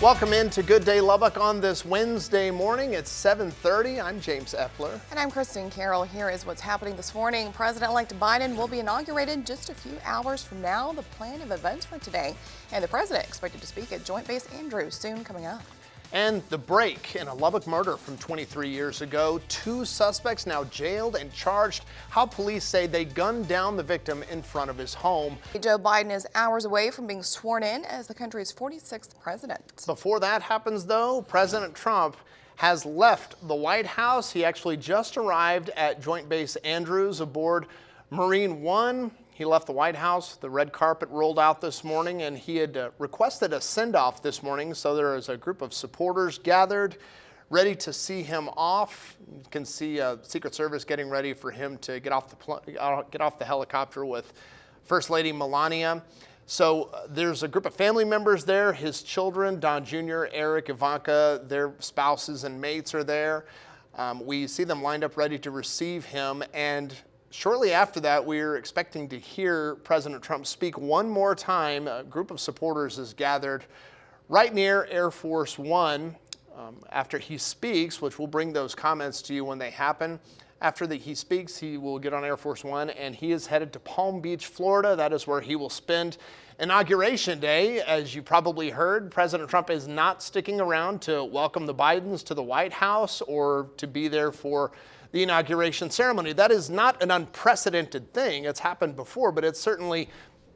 Welcome into Good Day Lubbock on this Wednesday morning. It's 7:30. I'm James Epler. And I'm Kristen Carroll. Here is what's happening this morning. President-elect Biden will be inaugurated just a few hours from now. The plan of events for today. And the president expected to speak at Joint Base Andrews soon coming up. And the break in a Lubbock murder from 23 years ago. 2 suspects now jailed and charged. How police say they gunned down the victim in front of his home. Joe Biden is hours away from being sworn in as the country's 46th president. Before that happens, though, President Trump has left the White House. He actually just arrived at Joint Base Andrews aboard Marine One. He left the White House. The red carpet rolled out this morning, and he had requested a send-off this morning. So there is a group of supporters gathered, ready to see him off. You can see Secret Service getting ready for him to get off the helicopter with First Lady Melania. So there's a group of family members there. His children, Don Jr., Eric, Ivanka, their spouses and mates are there. We see them lined up ready to receive him, and shortly after that, we're expecting to hear President Trump speak one more time. A group of supporters is gathered right near Air Force One. After he speaks, which we'll bring those comments to you when they happen, after he speaks, he will get on Air Force One and he is headed to Palm Beach, Florida. That is where he will spend Inauguration Day. As you probably heard, President Trump is not sticking around to welcome the Bidens to the White House or to be there for the inauguration ceremony. That is not an unprecedented thing. It's happened before, but it's certainly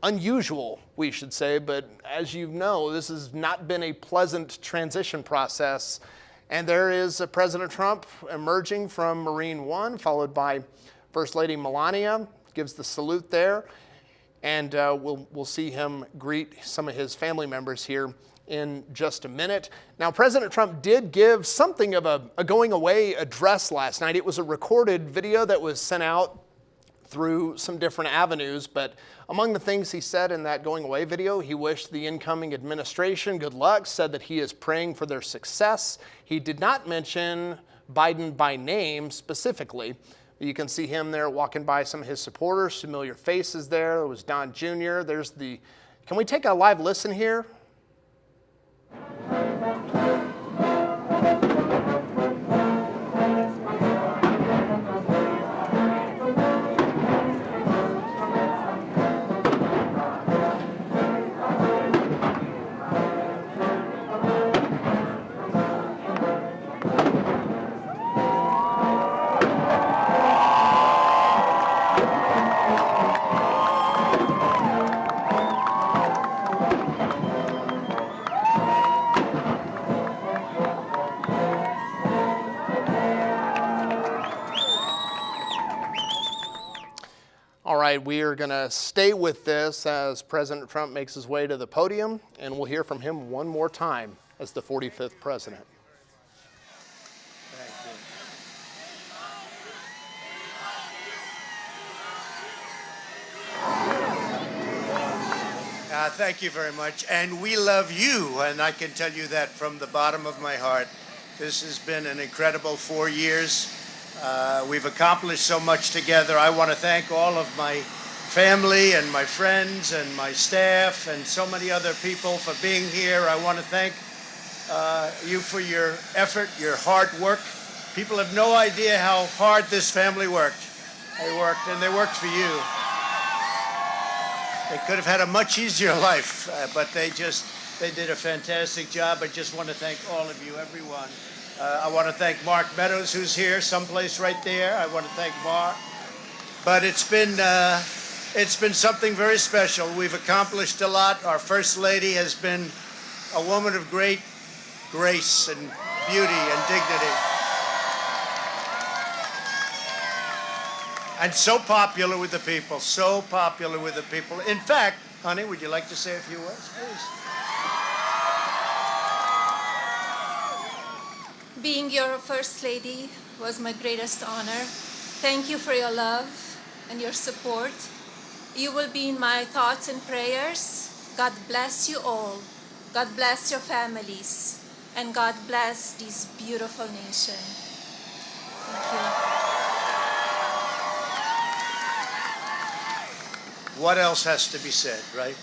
unusual, we should say. But as you know, this has not been a pleasant transition process. And there is President Trump emerging from Marine One, followed by First Lady Melania, gives the salute there. And we'll see him greet some of his family members here in just a minute. Now, President Trump did give something of a going away address last night. It was a recorded video that was sent out through some different avenues, but among the things he said in that going away video, he wished the incoming administration good luck, said that he is praying for their success. He did not mention Biden by name specifically. You can see him there walking by some of his supporters, familiar faces there. There was Don Jr. Can we take a live listen here? All right, we are going to stay with this as President Trump makes his way to the podium, and we'll hear from him one more time as the 45th president. Thank you very much, and we love you, and I can tell you that from the bottom of my heart. This has been an incredible 4 years. We've accomplished so much together. I want to thank all of my family and my friends and my staff and so many other people for being here. I want to thank you for your effort, your hard work. People have no idea how hard this family worked. They worked, and they worked for you. They could have had a much easier life, but they did a fantastic job. I just want to thank all of you, everyone. I want to thank Mark Meadows, who's here, someplace right there. I want to thank Mark. But it's been something very special. We've accomplished a lot. Our First Lady has been a woman of great grace and beauty and dignity. And so popular with the people, so popular with the people. In fact, honey, would you like to say a few words, please? Being your First Lady was my greatest honor. Thank you for your love and your support. You will be in my thoughts and prayers. God bless you all. God bless your families. And God bless this beautiful nation. Thank you. What else has to be said, right?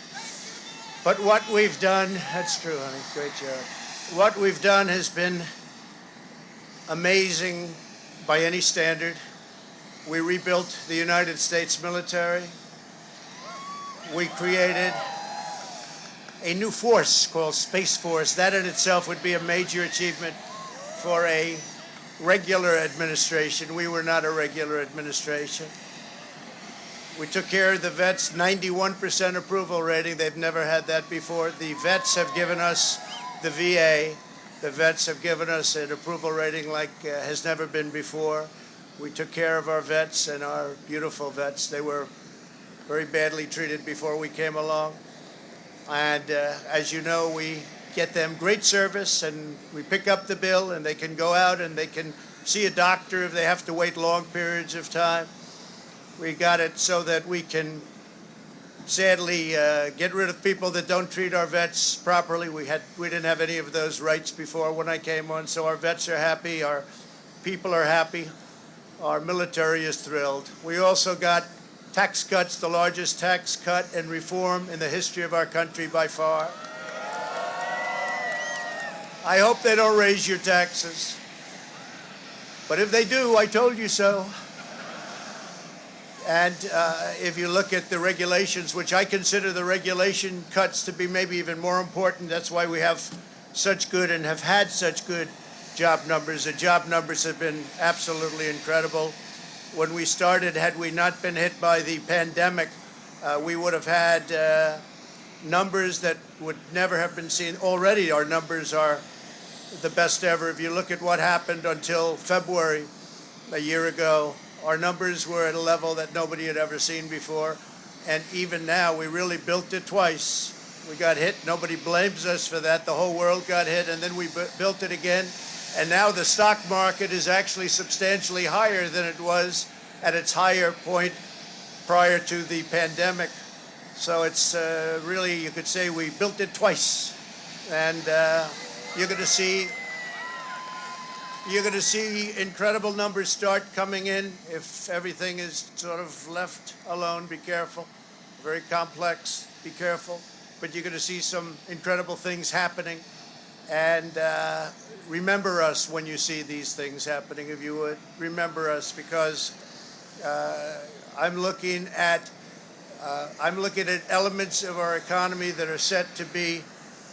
But what we've done, that's true, honey, great job. What we've done has been amazing by any standard. We rebuilt the United States military. We created a new force called Space Force. That in itself would be a major achievement for a regular administration. We were not a regular administration. We took care of the vets, 91% approval rating. They've never had that before. The vets have given us, the VA, the vets have given us an approval rating like has never been before. We took care of our vets and our beautiful vets. They were very badly treated before we came along. And as you know, we get them great service and we pick up the bill and they can go out and they can see a doctor if they have to wait long periods of time. We got it so that we can sadly get rid of people that don't treat our vets properly. We didn't have any of those rights before when I came on, so our vets are happy, our people are happy, our military is thrilled. We also got tax cuts, the largest tax cut and reform in the history of our country by far. I hope they don't raise your taxes, but if they do, I told you so. And if you look at the regulations, which I consider the regulation cuts to be maybe even more important, that's why we have such good and have had such good job numbers. The job numbers have been absolutely incredible. When we started, had we not been hit by the pandemic, we would have had numbers that would never have been seen. Already our numbers are the best ever. If you look at what happened until February a year ago, our numbers were at a level that nobody had ever seen before. And even now, we really built it twice. We got hit. Nobody blames us for that. The whole world got hit, and then we built it again. And now the stock market is actually substantially higher than it was at its higher point prior to the pandemic. So it's really, you could say we built it twice. And you're going to see incredible numbers start coming in if everything is sort of left alone. Be careful. Very complex. Be careful. But you're going to see some incredible things happening. And remember us when you see these things happening, if you would. Remember us, because I'm looking at elements of our economy that are set to be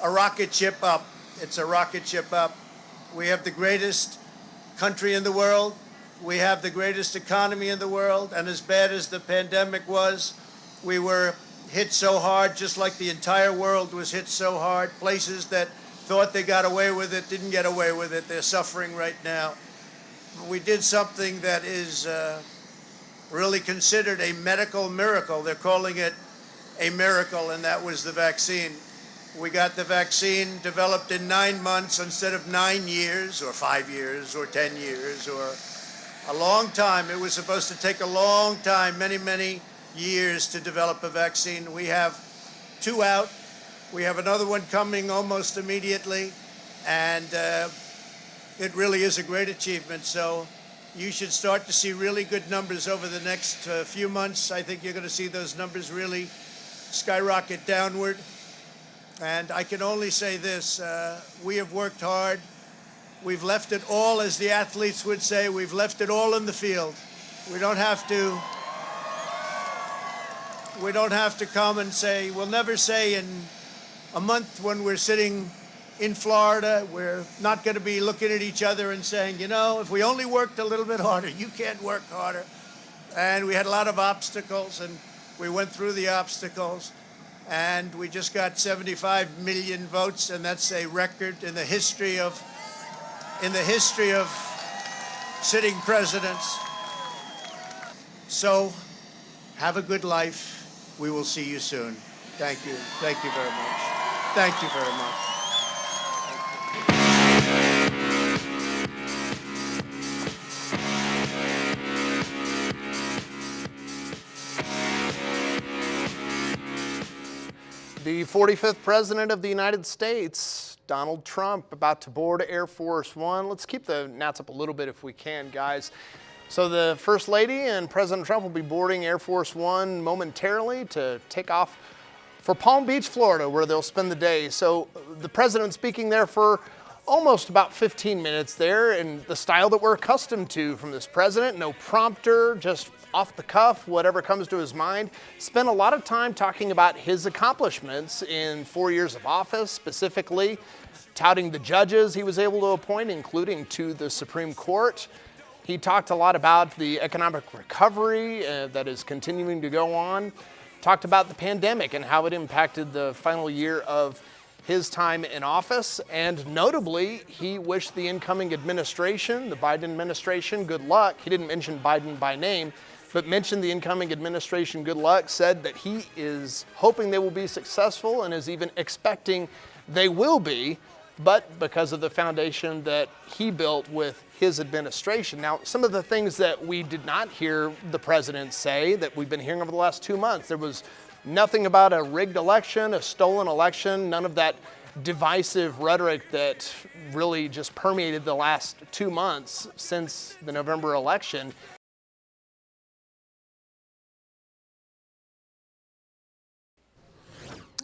a rocket ship up. It's a rocket ship up. We have the greatest country in the world. We have the greatest economy in the world. And as bad as the pandemic was, we were hit so hard, just like the entire world was hit so hard. Places that thought they got away with it didn't get away with it. They're suffering right now. We did something that is really considered a medical miracle. They're calling it a miracle, and that was the vaccine. We got the vaccine developed in 9 months instead of 9 years or 5 years or 10 years or a long time. It was supposed to take a long time, many, many years to develop a vaccine. We have 2 out. We have another one coming almost immediately, and it really is a great achievement. So you should start to see really good numbers over the next few months. I think you're going to see those numbers really skyrocket downward. And I can only say this, we have worked hard. We've left it all, as the athletes would say, we've left it all in the field. We don't have to come and say, we'll never say in a month when we're sitting in Florida, we're not going to be looking at each other and saying, you know, if we only worked a little bit harder, you can't work harder. And we had a lot of obstacles, and we went through the obstacles. And we just got 75 million votes, and that's a record in the history of sitting presidents. So have a good life. We will see you soon. Thank you. Thank you very much. Thank you very much. The 45th President of the United States, Donald Trump, about to board Air Force One. Let's keep the gnats up a little bit if we can, guys. So the First Lady and President Trump will be boarding Air Force One momentarily to take off for Palm Beach, Florida, where they'll spend the day. So the President speaking there for almost about 15 minutes there in the style that we're accustomed to from this president. No prompter, just off the cuff, whatever comes to his mind. Spent a lot of time talking about his accomplishments in 4 years of office, specifically touting the judges he was able to appoint, including to the Supreme Court. He talked a lot about the economic recovery that is continuing to go on. Talked about the pandemic and how it impacted the final year of his time in office. And notably, he wished the incoming administration, the Biden administration, good luck. He didn't mention Biden by name, but mentioned the incoming administration good luck, said that he is hoping they will be successful and is even expecting they will be, but because of the foundation that he built with his administration. Now, some of the things that we did not hear the president say that we've been hearing over the last 2 months, there was nothing about a rigged election, a stolen election, none of that divisive rhetoric that really just permeated the last 2 months since the November election.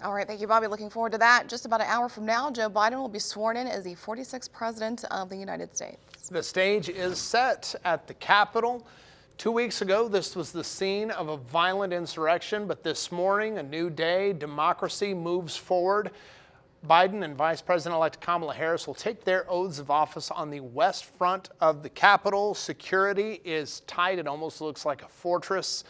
All right, thank you, Bobby. Looking forward to that. Just about an hour from now, Joe Biden will be sworn in as the 46th president of the United States. The stage is set at the Capitol. 2 weeks ago, this was the scene of a violent insurrection, but this morning, a new day, democracy moves forward. Biden and Vice President-elect Kamala Harris will take their oaths of office on the west front of the Capitol. Security is tight. It almost looks like a fortress.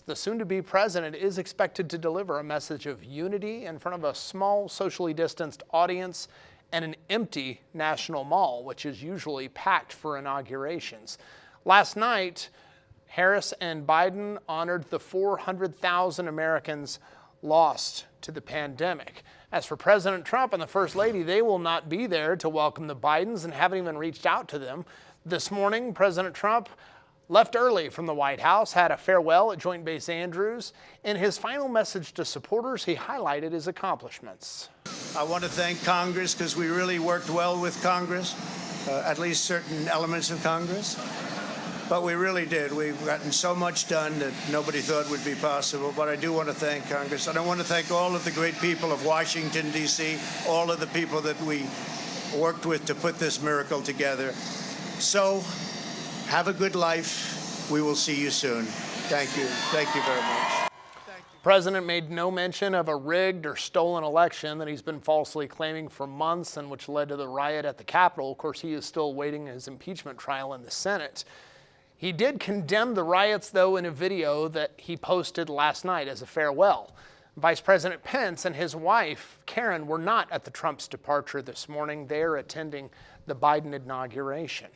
The soon-to-be president is expected to deliver a message of unity in front of a small, socially distanced audience and an empty National Mall, which is usually packed for inaugurations. Last night, Harris and Biden honored the 400,000 Americans lost to the pandemic. As for President Trump and the First Lady, they will not be there to welcome the Bidens and haven't even reached out to them. This morning, President Trump left early from the White House, had a farewell at Joint Base Andrews. In his final message to supporters, he highlighted his accomplishments. I want to thank Congress because we really worked well with Congress, at least certain elements of Congress. But we really did. We've gotten so much done that nobody thought would be possible. But I do want to thank Congress. And I want to thank all of the great people of Washington, D.C., all of the people that we worked with to put this miracle together. So, have a good life. We will see you soon. Thank you. Thank you very much. The president made no mention of a rigged or stolen election that he's been falsely claiming for months and which led to the riot at the Capitol. Of course, he is still awaiting his impeachment trial in the Senate. He did condemn the riots, though, in a video that he posted last night as a farewell. Vice President Pence and his wife, Karen, were not at the Trump's departure this morning. They are attending the Biden inauguration.